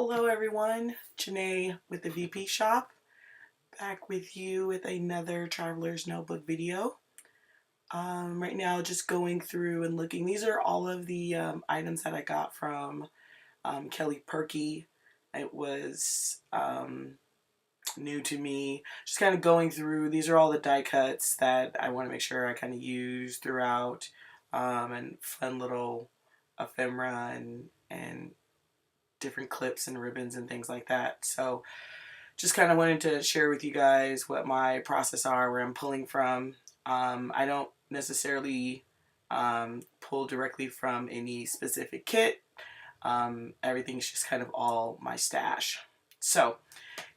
Hello everyone, Janae with the VP Shop, back with you with another Traveler's Notebook video. Right now just going through and looking, these are all of the items that I got from Kelly Purkey. It was new to me, just kind of going through, these are all the die cuts that I want to make sure I kind of use throughout, and fun little ephemera and different clips and ribbons and things like that. So just kind of wanted to share with you guys what my process are, where I'm pulling from. I don't necessarily pull directly from any specific kit. Everything's just kind of all my stash. So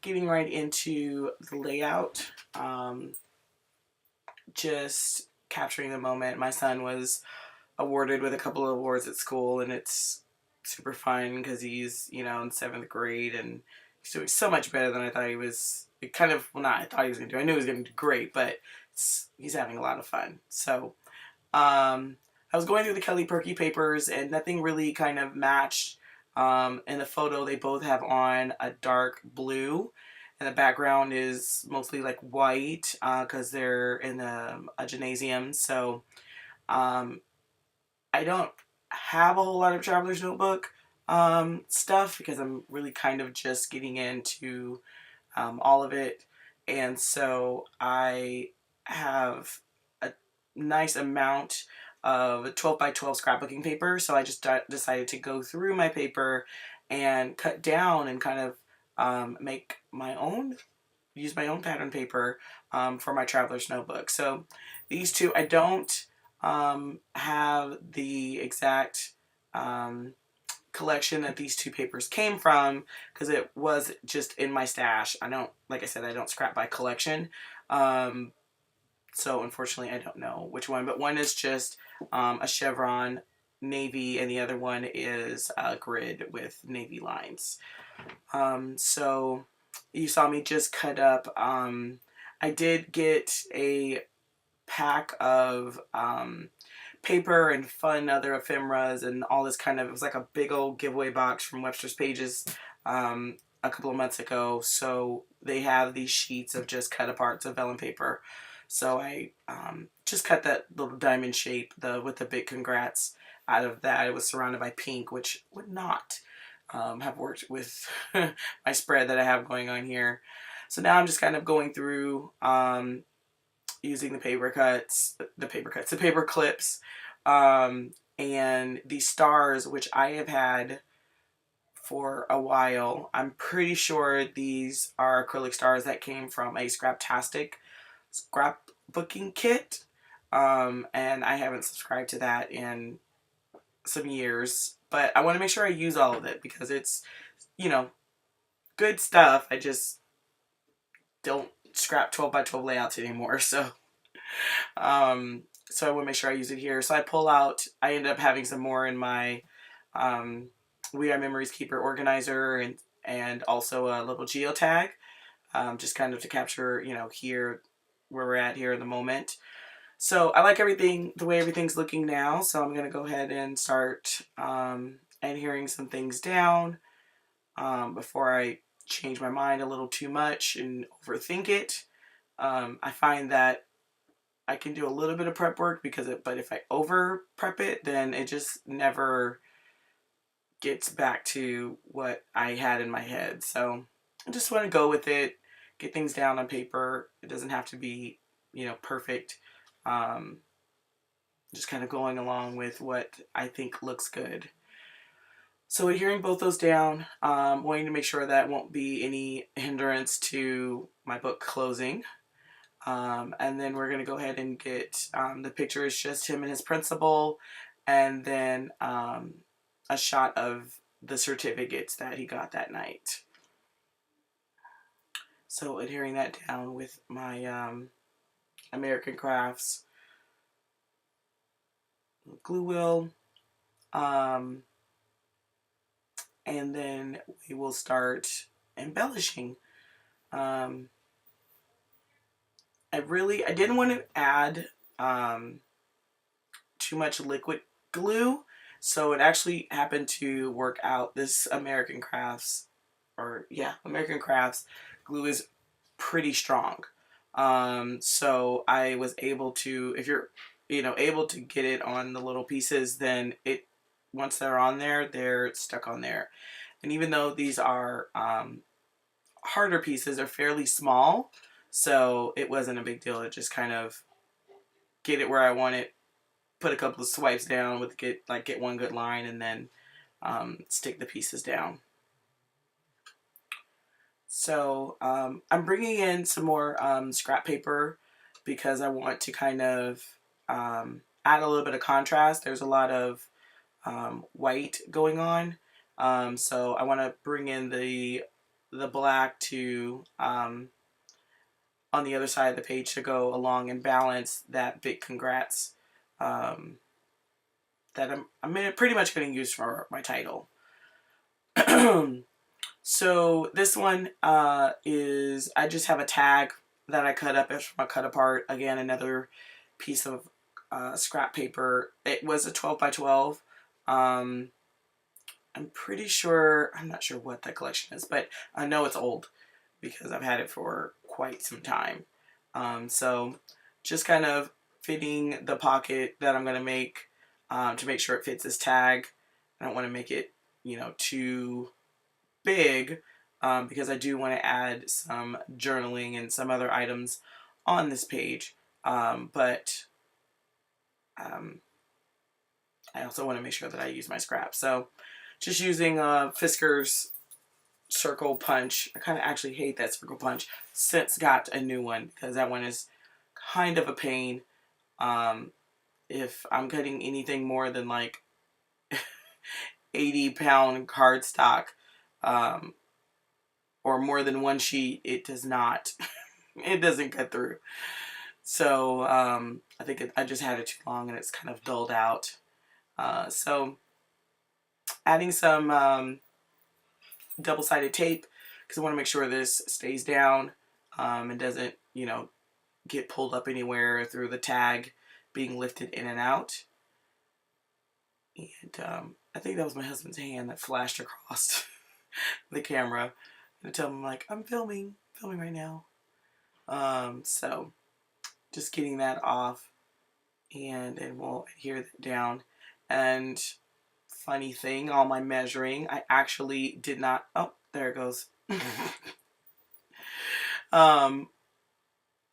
getting right into the layout, just capturing the moment. My son was awarded with a couple of awards at school, and it's super fun because he's, in 7th grade, and he's doing so much better than I thought he was. It kind of, well, not I thought he was going to do. I knew he was going to do great, but he's having a lot of fun. So I was going through the Kelly Purkey papers, and nothing really kind of matched. In the photo, they both have on a dark blue, and the background is mostly like white because they're in a gymnasium. So I don't have a whole lot of Traveler's Notebook stuff because I'm really kind of just getting into all of it. And so I have a nice amount of 12 by 12 scrapbooking paper. So I just decided to go through my paper and cut down and kind of make my own, use my own pattern paper for my Traveler's Notebook. So these two, I don't have the exact collection that these two papers came from because it was just in my stash. I don't, like I said, I don't scrap by collection. So unfortunately I don't know which one, but one is just a chevron navy and the other one is a grid with navy lines. So you saw me just cut up. I did get a pack of paper and fun other ephemeras and all this kind of, it was like a big old giveaway box from Webster's Pages a couple of months ago. So they have these sheets of just cut aparts of vellum paper. So I just cut that little diamond shape with the big congrats out of that. It was surrounded by pink, which would not have worked with my spread that I have going on here. So now I'm just kind of going through using the paper clips, and these stars, which I have had for a while. I'm pretty sure these are acrylic stars that came from a Scraptastic scrapbooking kit, and I haven't subscribed to that in some years, but I want to make sure I use all of it because it's, good stuff. I just don't scrap 12 by 12 layouts anymore, so so I want to make sure I use it here. So I pull out, I ended up having some more in my We Are Memories Keeper organizer, and also a little geotag, just kind of to capture, here, where we're at here in the moment. So I like everything, the way everything's looking now, so I'm going to go ahead and start adhering some things down before I change my mind a little too much and overthink it. I find that I can do a little bit of prep work but if I over prep it, then it just never gets back to what I had in my head. So I just want to go with it, get things down on paper. It doesn't have to be, perfect. Just kind of going along with what I think looks good. So adhering both those down, wanting to make sure that won't be any hindrance to my book closing. And then we're going to go ahead and get, the picture is just him and his principal, and then a shot of the certificates that he got that night. So adhering that down with my American Crafts glue wheel. And then we will start embellishing. I didn't want to add too much liquid glue, so it actually happened to work out. This American Crafts or yeah, American Crafts glue is pretty strong. So I was able to, if you're, able to get it on the little pieces, then once they're on there, they're stuck on there. And even though these are harder pieces, they're fairly small, so it wasn't a big deal to just kind of get it where I want it, put a couple of swipes down with get one good line, and then stick the pieces down. So I'm bringing in some more scrap paper because I want to kind of add a little bit of contrast. There's a lot of white going on, so I want to bring in the black to on the other side of the page to go along and balance that big congrats that I'm pretty much going to use for my title. So this one is, I just have a tag that I cut up from a cut apart. Again, another piece of scrap paper. It was a 12 by 12. I'm pretty sure, I'm not sure what the collection is, but I know it's old because I've had it for quite some time. So just kind of fitting the pocket that I'm going to make to make sure it fits this tag. I don't want to make it, too big because I do want to add some journaling and some other items on this page. But I also want to make sure that I use my scraps. So just using Fiskars circle punch. I kind of actually hate that circle punch. Since got a new one because that one is kind of a pain. If I'm cutting anything more than like 80-pound cardstock or more than one sheet, it does not. It doesn't cut through. So I think I just had it too long and it's kind of dulled out. So adding some double-sided tape because I want to make sure this stays down and doesn't, get pulled up anywhere through the tag being lifted in and out. And I think that was my husband's hand that flashed across the camera. To tell him like, I'm filming right now. So just getting that off and we'll adhere that down. And funny thing, all my measuring, I actually did not, oh, there it goes.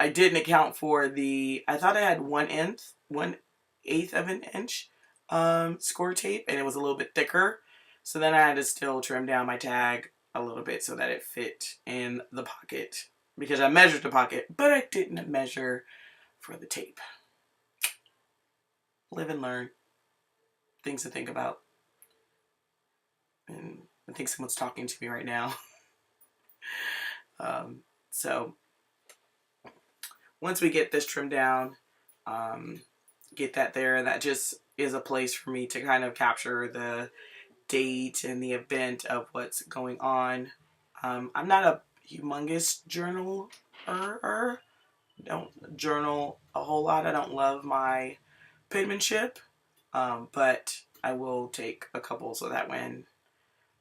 I didn't account for I thought I had 1/8 of an inch score tape, and it was a little bit thicker. So then I had to still trim down my tag a little bit so that it fit in the pocket because I measured the pocket, but I didn't measure for the tape. Live and learn. Things to think about. And I think someone's talking to me right now. So once we get this trimmed down, get that there, that just is a place for me to kind of capture the date and the event of what's going on. I'm not a humongous journaler. Don't journal a whole lot. I don't love my penmanship, but I will take a couple so that when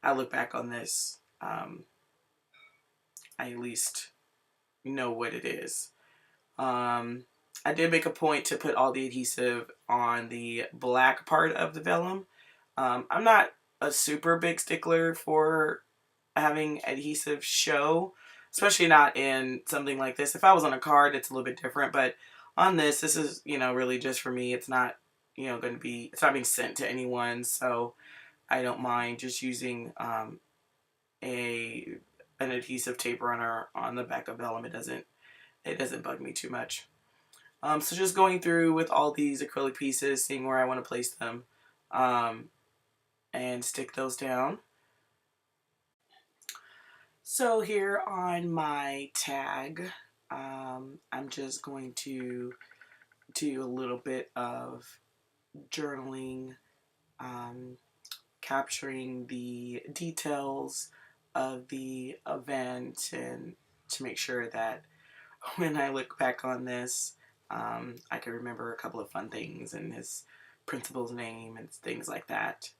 I look back on this, I at least know what it is. I did make a point to put all the adhesive on the black part of the vellum. I'm not a super big stickler for having adhesive show, especially not in something like this. If I was on a card, it's a little bit different, but on this is, really just for me. It's not, it's not being sent to anyone, so I don't mind just using an adhesive tape runner on the back of vellum. It doesn't bug me too much. So just going through with all these acrylic pieces, seeing where I want to place them, and stick those down. So here on my tag, I'm just going to do a little bit of journaling, capturing the details of the event and to make sure that when I look back on this, I can remember a couple of fun things and his principal's name and things like that.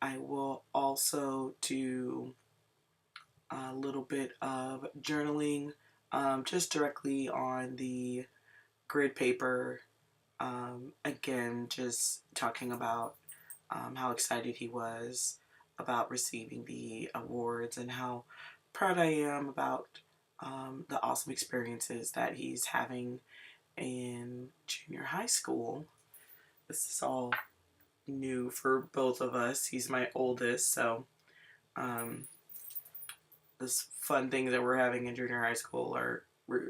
I will also do a little bit of journaling, just directly on the grid paper. Again, just talking about how excited he was about receiving the awards and how proud I am about the awesome experiences that he's having in junior high school. This is all new for both of us. He's my oldest, so um, this fun thing that we're having in junior high school are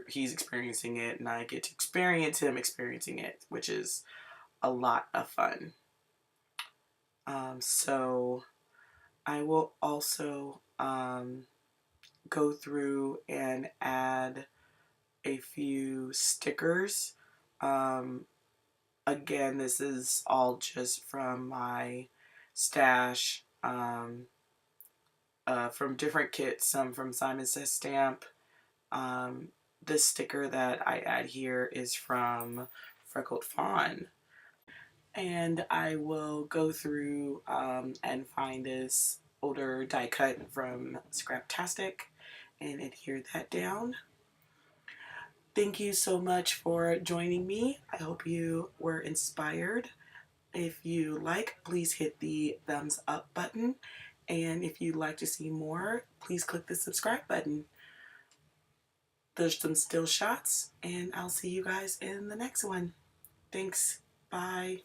he's experiencing it and I get to experience him experiencing it, which is a lot of fun. So I will also go through and add a few stickers. Again, this is all just from my stash, from different kits, some from Simon Says Stamp. This sticker that I add here is from Freckled Fawn. And I will go through and find this older die cut from Scraptastic and adhere that down. Thank you so much for joining me. I hope you were inspired. If you like, please hit the thumbs up button. And if you'd like to see more, please click the subscribe button. There's some still shots, and I'll see you guys in the next one. Thanks. Bye.